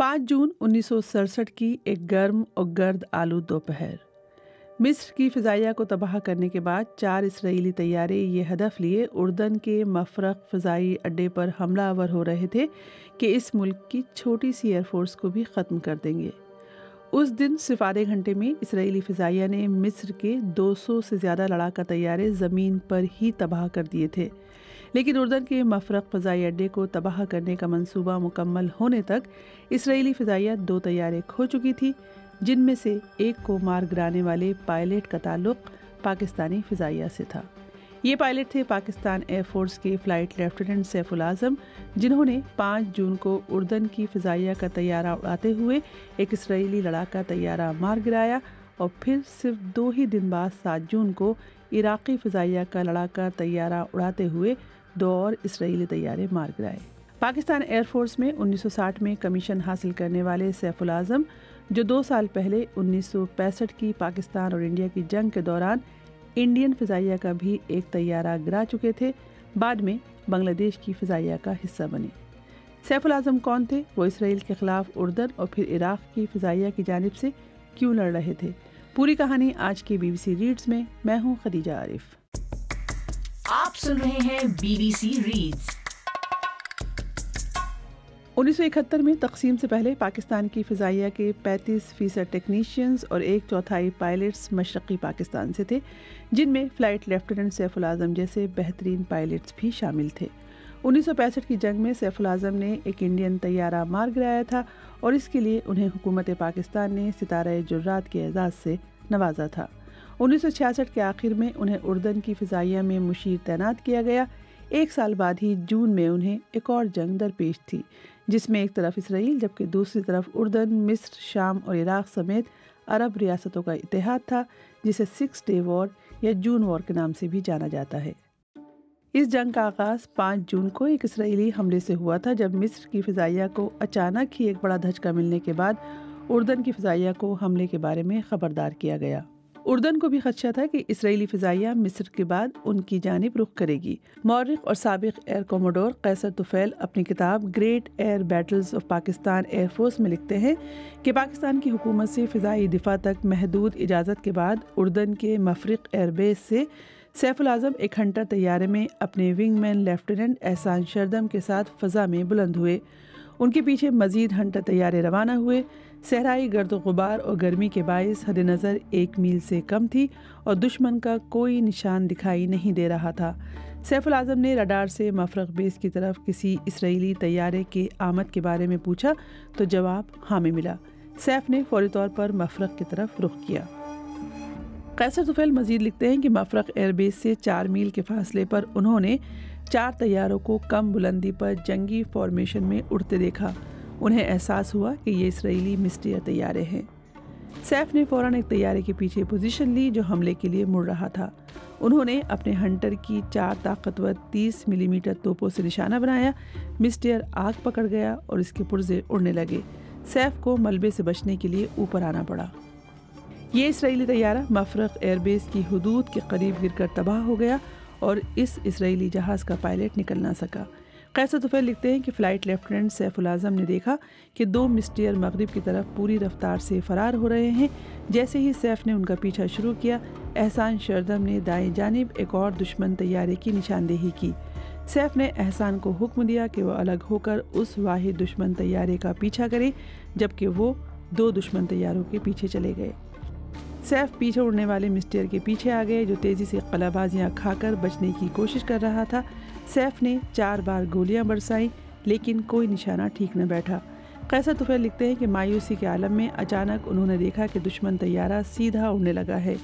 5 जून 1967 की एक गर्म और गर्द आलूद दोपहर। मिस्र की फ़िज़ाइया को तबाह करने के बाद 4 इसराइली तैयारे ये हदफ लिए उर्दन के मफरक फ़िज़ाई अड्डे पर हमलावर हो रहे थे कि इस मुल्क की छोटी सी एयरफोर्स को भी ख़त्म कर देंगे। उस दिन सिर्फ आधे घंटे में इसराइली फ़िज़ाइया ने मिस्र के 200 से ज़्यादा लड़ाका तैयारे ज़मीन पर ही तबाह कर दिए थे। लेकिन उर्दन के मफरक फ़िज़ाई अड्डे को तबाह करने का मंसूबा मुकम्मल होने तक इसराइली फ़िज़ाइया 2 तैयारे खो चुकी थी, जिनमें से एक को मार गिराने वाले पायलट का ताल्लुक़ पाकिस्तानी फ़िज़ाइया से था। ये पायलट थे पाकिस्तान एयरफोर्स के फ़्लाइट लेफ्टिनेंट सैफुल आज़म, जिन्होंने 5 जून को उर्दन की फ़िज़ाइया का तैयारा उड़ाते हुए एक इसराइली लड़ाका तैयारा मार गिराया और फिर सिर्फ 2 ही दिन बाद 7 जून को इराक़ी फ़िज़ाइया का लड़ाका तैयारा उड़ाते हुए 2 और इसराइली तैयारे मार गिराए। पाकिस्तान एयरफोर्स में 1960 में कमीशन हासिल करने वाले सैफुल आज़म, जो 2 साल पहले 1965 की पाकिस्तान और इंडिया की जंग के दौरान इंडियन फ़िज़ाइया का भी एक तैयारा गिरा चुके थे, बाद में बांग्लादेश की फ़िज़ाइया का हिस्सा बने। सैफुल आज़म कौन थे? वो इसराइल के ख़िलाफ़ उर्दन और फिर इराक़ की फ़िज़ाइया की जानिब से क्यों लड़ रहे थे? पूरी कहानी आज की BBC रीड्स में। मैं हूँ खदीजा आरिफ। आप सुन रहे हैं BBC रीड्स। 1971 में तकसीम से पहले पाकिस्तान की फ़िज़ाइया के 35% टेक्नीशियंस और 1/4 पायलट्स मशरक़ी पाकिस्तान से थे, जिनमें फ़्लाइट लेफ्टिनेंट सैफुल आज़म जैसे बेहतरीन पायलट्स भी शामिल थे। 1965 की जंग में सैफुल आज़म ने एक इंडियन तैयारा मार गिराया था और इसके लिए उन्हें हुकूमत पाकिस्तान ने सितारा जुर्रात के एजाज़ से नवाजा था। 1966 के आखिर में उन्हें उर्दन की फ़िज़ाइया में मुशीर तैनात किया गया। 1 साल बाद ही जून में उन्हें एक और जंग दरपेश थी, जिसमें एक तरफ इसराइल जबकि दूसरी तरफ उर्दन, मिस्र, शाम और इराक़ समेत अरब रियासतों का इत्तेहाद था, जिसे 6 डे वॉर या जून वॉर के नाम से भी जाना जाता है। इस जंग का आगाज़ 5 जून को एक इसराइली हमले से हुआ था, जब मिस्र की फ़िज़ाइया को अचानक ही एक बड़ा धचका मिलने के बाद उर्दन की फ़िज़ाइया को हमले के बारे में ख़बरदार किया गया। उर्दन को भी खदशा था कि इसराइली फ़िज़ाइया मिस्र के बाद उनकी जानिब रुख करेगी। मौर्रिख़ और साबिक़ एयर कोमोडोर कैसर तुफ़ैल अपनी किताब great air battles of Pakistan air force में लिखते हैं कि पाकिस्तान की हुकूमत से फ़िज़ाई दिफ़ा तक महदूद इजाज़त के बाद उर्दन के मफरिक एयरबेस से सैफुल आज़म एक हंटर तैयारे में अपने विंगमैन लेफ्टिनेंट एहसान शरदम के साथ फ़ज़ा में बुलंद हुए। उनके पीछे मज़ीद हंटर तैयारे रवाना हुए। सहराई गर्द गुबार और गर्मी के बायस हद नज़र 1 मील से कम थी और दुश्मन का कोई निशान दिखाई नहीं दे रहा था। सैफुल आज़म ने रडार से मफरक बेस की तरफ किसी इसराइली तैयारे के आमद के बारे में पूछा तो जवाब हाँ में मिला। सैफ ने फौरी तौर पर मफरक की तरफ रुख किया। कैसर तुफ़ैल मज़ीद लिखते हैं कि मफरक एयरबेस से 4 मील के फासले पर उन्होंने 4 तैयारों को कम बुलंदी पर जंगी फॉर्मेशन में उड़ते देखा। उन्हें एहसास हुआ कि ये इसराइली मिस्टियर तैयारे हैं। सैफ ने फ़ौरन एक तैयारे के पीछे पोजीशन ली जो हमले के लिए मुड़ रहा था। उन्होंने अपने हंटर की 4 ताकतवर 30 मिलीमीटर तोपों से निशाना बनाया। मिस्टियर आग पकड़ गया और इसके पुर्जे उड़ने लगे। सैफ को मलबे से बचने के लिए ऊपर आना पड़ा। ये इसराइली तैयारा मफरक एयरबेस की हुदूद के करीब गिरकर तबाह हो गया और इस इसराइली जहाज़ का पायलट निकल ना सका। कैसर तुफ़ैल लिखते हैं कि फ़्लाइट लेफ्टिनेंट सैफुल आज़म ने देखा कि 2 मिस्टियर मगरिब की तरफ पूरी रफ्तार से फ़रार हो रहे हैं। जैसे ही सैफ ने उनका पीछा शुरू किया, एहसान शरदम ने दाएं जानिब एक और दुश्मन तैयारे की निशानदेही की। सैफ ने एहसान को हुक्म दिया कि वह अलग होकर उस वाहिद दुश्मन तैयारे का पीछा करे, जबकि वो 2 दुश्मन तैयारों के पीछे चले गए। सैफ पीछे उड़ने वाले मिस्टियर के पीछे आ गए, जो तेज़ी से कलाबाजियाँ खाकर बचने की कोशिश कर रहा था। सैफ ने 4 बार गोलियां बरसाईं, लेकिन कोई निशाना ठीक न बैठा। कैसर तुफ़ैल लिखते हैं कि मायूसी के आलम में अचानक उन्होंने देखा कि दुश्मन तैयारा सीधा उड़ने लगा है।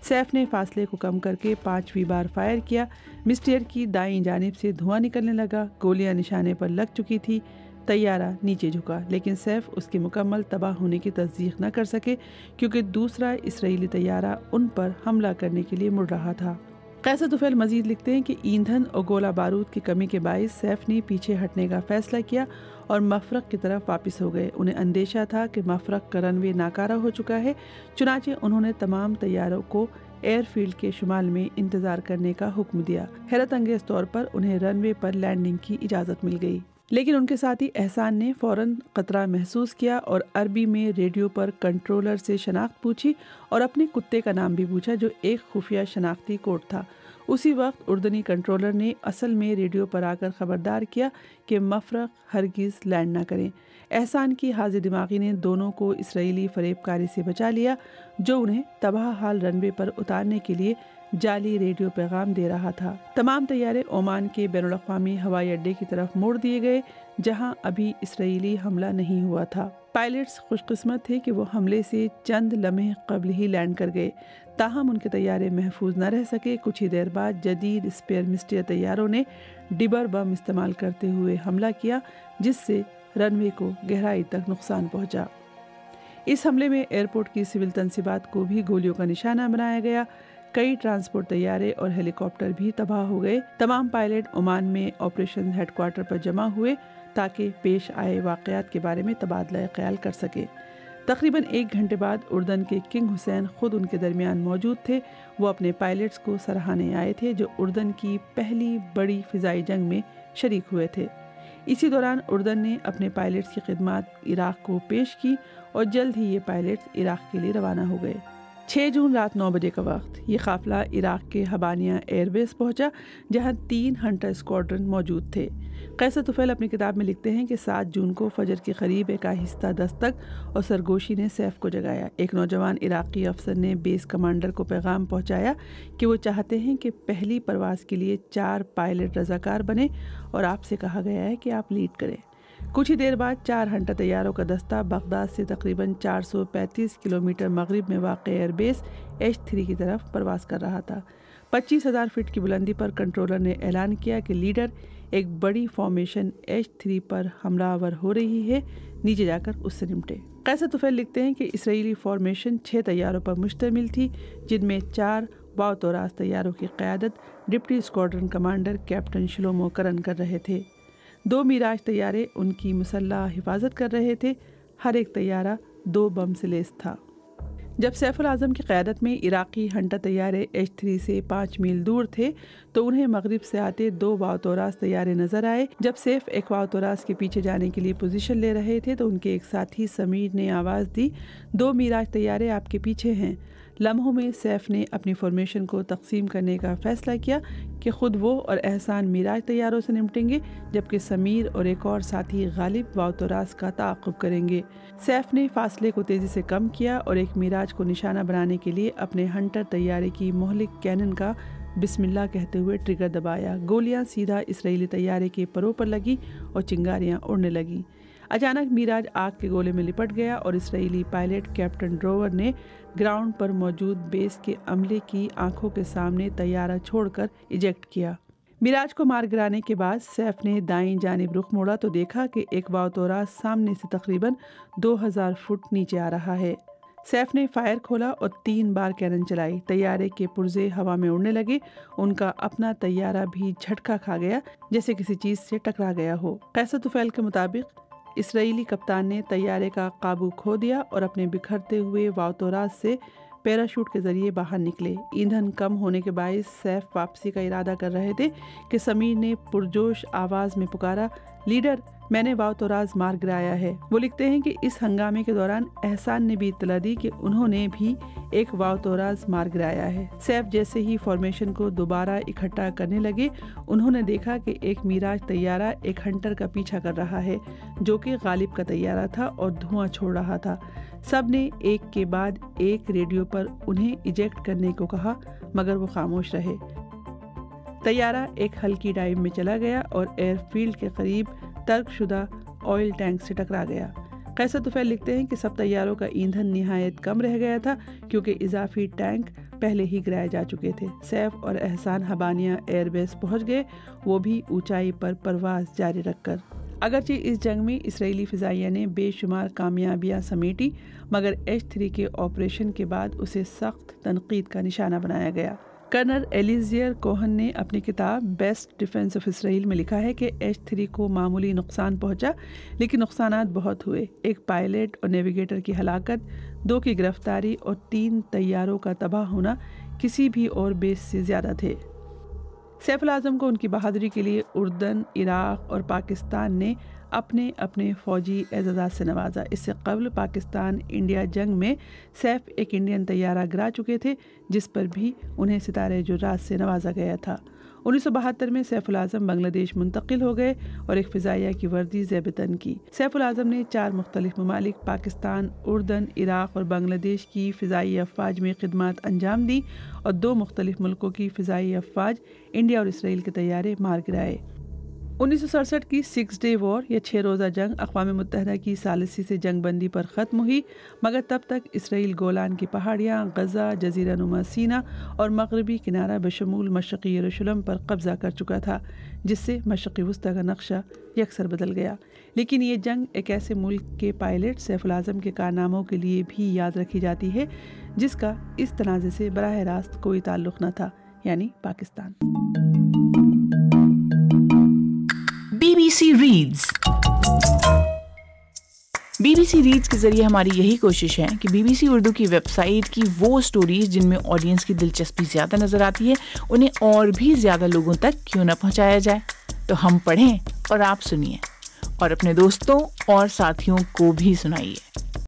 सैफ ने फासले को कम करके 5वीं बार फायर किया। मिस्टियर की दाईं जानिब से धुआं निकलने लगा। गोलियां निशाने पर लग चुकी थी। तैयारा नीचे झुका, लेकिन सैफ उसके मुकम्मल तबाह होने की तस्दीक न कर सके, क्योंकि दूसरा इसराइली तैयारा उन पर हमला करने के लिए मुड़ रहा था। कैसर तुफ़ैल मज़ीद लिखते हैं कि ईंधन और गोला बारूद की कमी के बायस सैफ ने पीछे हटने का फ़ैसला किया और मफरक की तरफ वापस हो गए। उन्हें अंदेशा था कि मफरक का रनवे नाकारा हो चुका है, चुनाचे उन्होंने तमाम तैयारों को एयरफील्ड के शुमाल में इंतज़ार करने का हुक्म दिया। हैरत अंगेज़ तौर पर उन्हें रनवे पर लैंडिंग की इजाज़त मिल गई। लेकिन उनके साथी एहसान ने फौरन खतरा महसूस किया और अरबी में रेडियो पर कंट्रोलर से शनाख्त पूछी और अपने कुत्ते का नाम भी पूछा जो एक खुफिया शनाख्ती कोड था। उसी वक्त उर्दनी कंट्रोलर ने असल में रेडियो पर आकर खबरदार किया कि मफरक हरगिज़ लैंड ना करें। एहसान की हाजिर दिमागी ने दोनों को इसराइली फरेबकारी से बचा लिया जो उन्हें तबाह हाल रनवे पर उतारने के लिए जाली रेडियो पैगाम दे रहा था। तमाम तैयारे ओमान के बैनुल-अक़वामी हवाई अड्डे की तरफ मोड़ दिए गए जहां अभी इसराइली हमला नहीं हुआ था। पायलट्स खुशकिस्मत थे कि वो हमले से चंद लम्हे कबल ही लैंड कर गए, ताहम उनके तैयारे महफूज न रह सके। कुछ ही देर बाद जदीद स्पेयर मिस्टर तैयारों ने डिबर बम इस्तेमाल करते हुए हमला किया जिससे रनवे को गहराई तक नुकसान पहुंचा। इस हमले में एयरपोर्ट की सिविल तनसीबात को भी गोलियों का निशाना बनाया गया। कई ट्रांसपोर्ट तैयारे और हेलीकॉप्टर भी तबाह हो गए। तमाम पायलट ओमान में ऑपरेशन हेडक्वार्टर पर जमा हुए ताकि पेश आए वाक़यात के बारे में तबादला ख्याल कर सके। तकरीबन 1 घंटे बाद उर्दन के किंग हुसैन खुद उनके दरमियान मौजूद थे। वो अपने पायलट्स को सराहने आए थे जो उर्दन की पहली बड़ी फ़िज़ाई जंग में शरीक हुए थे। इसी दौरान उर्दन ने अपने पायलट्स की खिदमत इराक़ को पेश की और जल्द ही ये पायलट्स इराक़ के लिए रवाना हो गए। 6 जून रात 9 बजे का वक्त ये काफ़िला इराक़ के हबानिया एयरबेस पहुंचा जहां 3 हंटर स्क्वाड्रन मौजूद थे। कैसर तुफ़ैल अपनी किताब में लिखते हैं कि 7 जून को फजर के करीब एक आहिस्ता दस्तक और सरगोशी ने सैफ को जगाया। एक नौजवान इराक़ी अफसर ने बेस कमांडर को पैगाम पहुंचाया कि वो चाहते हैं कि पहली परवाज़ के लिए 4 पायलट रज़ाकार बने और आपसे कहा गया है कि आप लीड करें। कुछ ही देर बाद 4 हंटर तैयारों का दस्ता बगदाद से तकरीबन 435 किलोमीटर मगरिब में वाक़ एयरबेस H3 की तरफ परवाज़ कर रहा था। 25,000 फीट की बुलंदी पर कंट्रोलर ने ऐलान किया कि लीडर एक बड़ी फॉर्मेशन H3 पर हमलावर हो रही है, नीचे जाकर उससे निपटे। कैसर तुफ़ैल लिखते हैं कि इसराइली फॉर्मेशन 6 तैयारों पर मुश्तमिल थी जिनमें 4 बातौराज़ तैयारों की क़यादत डिप्टी स्क्वाड्रन कमांडर कैप्टन शिलोमो करन कर रहे थे। 2 मिराज तैयारे उनकी मुसल्लह हिफाजत कर रहे थे। हर एक तैयारा 2 बम से लैस था। जब सैफुल आज़म की क़यादत में इराक़ी हंटर तैयारे H3 से 5 मील दूर थे तो उन्हें मगरिब से आते 2 बातौराज़ तैयारे नज़र आए। जब सैफ एक बातौराज़ के पीछे जाने के लिए पोजीशन ले रहे थे तो उनके एक साथी समीर ने आवाज़ दी, 2 मिराज तैयारे आपके पीछे हैं। लम्हों में सैफ ने अपनी फॉर्मेशन को तकसीम करने का फ़ैसला किया कि ख़ुद वो और एहसान मिराज तैयारों से निपटेंगे जबकि समीर और एक और साथी गालिब बातौराज़ का ताक़ुब करेंगे। सैफ ने फासले को तेज़ी से कम किया और एक मिराज को निशाना बनाने के लिए अपने हंटर तैयारे की मोहलिक कैनन का बिस्मिल्लाह कहते हुए ट्रिगर दबाया। गोलियां सीधा इसराइली तैयारे के परों पर लगी और चिंगारियां उड़ने लगीं। अचानक मिराज आग के गोले में लिपट गया और इसराइली पायलट कैप्टन ड्रोवर ने ग्राउंड पर मौजूद बेस के अमले की आंखों के सामने तैयारा छोड़कर इजेक्ट किया। मिराज को मार गिराने के बाद सैफ ने दाईं जानिब रुख मोड़ा तो देखा कि एक बातौराज़ सामने से तकरीबन 2000 फुट नीचे आ रहा है। सैफ ने फायर खोला और 3 बार कैनन चलाई। तैयारे के पुर्जे हवा में उड़ने लगे। उनका अपना तैयारा भी झटका खा गया जैसे किसी चीज़ से टकरा गया हो। कैसर तुफ़ैल के मुताबिक इसराइली कप्तान ने तैयारे का काबू खो दिया और अपने बिखरते हुए बातौराज़ से पैराशूट के ज़रिए बाहर निकले। ईंधन कम होने के बायस सैफ वापसी का इरादा कर रहे थे कि समीर ने पुरजोश आवाज़ में पुकारा, लीडर मैंने बातौराज़ मार गिराया है। वो लिखते हैं कि इस हंगामे के दौरान एहसान ने भी इत्तला दी कि उन्होंने भी एक बातौराज़ मार गिराया है। सैफ जैसे ही फॉर्मेशन को दोबारा इकट्ठा करने लगे उन्होंने देखा कि एक मिराज तैयारा एक हंटर का पीछा कर रहा है जो कि गालिब का तैयारा था और धुआं छोड़ रहा था। सब ने एक के बाद एक रेडियो पर उन्हें इजेक्ट करने को कहा मगर वो खामोश रहे। तैयारा एक हल्की डाइव में चला गया और एयरफील्ड के करीब तर्कशुदा ऑयल टैंक से टकरा गया। कैसर तुफ़ैल लिखते हैं कि सब तैयारों का ईंधन निहायत कम रह गया था क्योंकि इजाफी टैंक पहले ही गिराए जा चुके थे। सैफ और एहसान हबानिया एयरबेस पहुंच गए, वो भी ऊंचाई पर परवाज़ जारी रखकर। अगरचे इस जंग में इसराइली फ़िज़ाइया ने बेशुमार कामयाबियां समेटी मगर H3 के ऑपरेशन के बाद उसे सख्त तनकीद का निशाना बनाया गया। कर्नल एलिजियर कोहन ने अपनी किताब बेस्ट डिफेंस ऑफ इसराइल में लिखा है कि H3 को मामूली नुकसान पहुंचा लेकिन नुकसानात बहुत हुए। एक पायलट और नेविगेटर की हलाकत, 2 की गिरफ्तारी और 3 तैयारों का तबाह होना किसी भी और बेस से ज़्यादा थे। سیف العظم کو ان کی بہادری کے لیے اردن، عراق اور پاکستان نے اپنے اپنے فوجی اعزازات سے نوازا۔ اس سے قبل پاکستان انڈیا جنگ میں سیف ایک انڈین طیارہ گرا چکے تھے، جس پر بھی انہیں ستارہ جرات سے نوازا گیا تھا۔ 1972 میں سیف العظم بنگلہ دیش منتقل ہو گئے اور ایک فضائیہ کی وردی زیب تن کی۔ سیف العظم نے 4 مختلف ممالک پاکستان، اردن، عراق اور بنگلہ دیش کی فضائی افواج میں خدمات انجام دی اور 2 مختلف ملکوں کی فضائی افواج انڈیا اور اسرائیل کے طیارے مار گرائے۔ 1967 کی 6 ڈے وار یا 6 روزہ جنگ اقوام متحدہ کی ثالثی سے جنگ بندی پر ختم ہوئی، مگر تب تک اسرائیل گولان کی پہاڑیاں، غزہ، جزیرہ نما سینا اور مغربی کنارہ بشمول مشرقی یروشلم پر قبضہ کر چکا تھا، جس سے مشرقی وسطی کا نقشہ یکسر بدل گیا۔ لیکن یہ جنگ ایک ایسے ملک کے پائلٹ سیف العظم کے کارناموں کے لیے بھی یاد رکھی جاتی ہے جس کا اس تنازع سے براہ راست کوئی تعلق نہ تھا، یعنی پاکستان۔ BBC ریڈز BBC ریڈز کے ذریعے ہماری یہی کوشش ہے کہ BBC اردو کی ویب سائٹ کی وہ سٹوریز جن میں آڈینس کی دلچسپی زیادہ نظر آتی ہے انہیں اور بھی زیادہ لوگوں تک کیوں نہ پہنچایا جائے۔ تو ہم پڑھیں اور آپ سنیے اور اپنے دوستوں اور ساتھیوں کو بھی سنائیے۔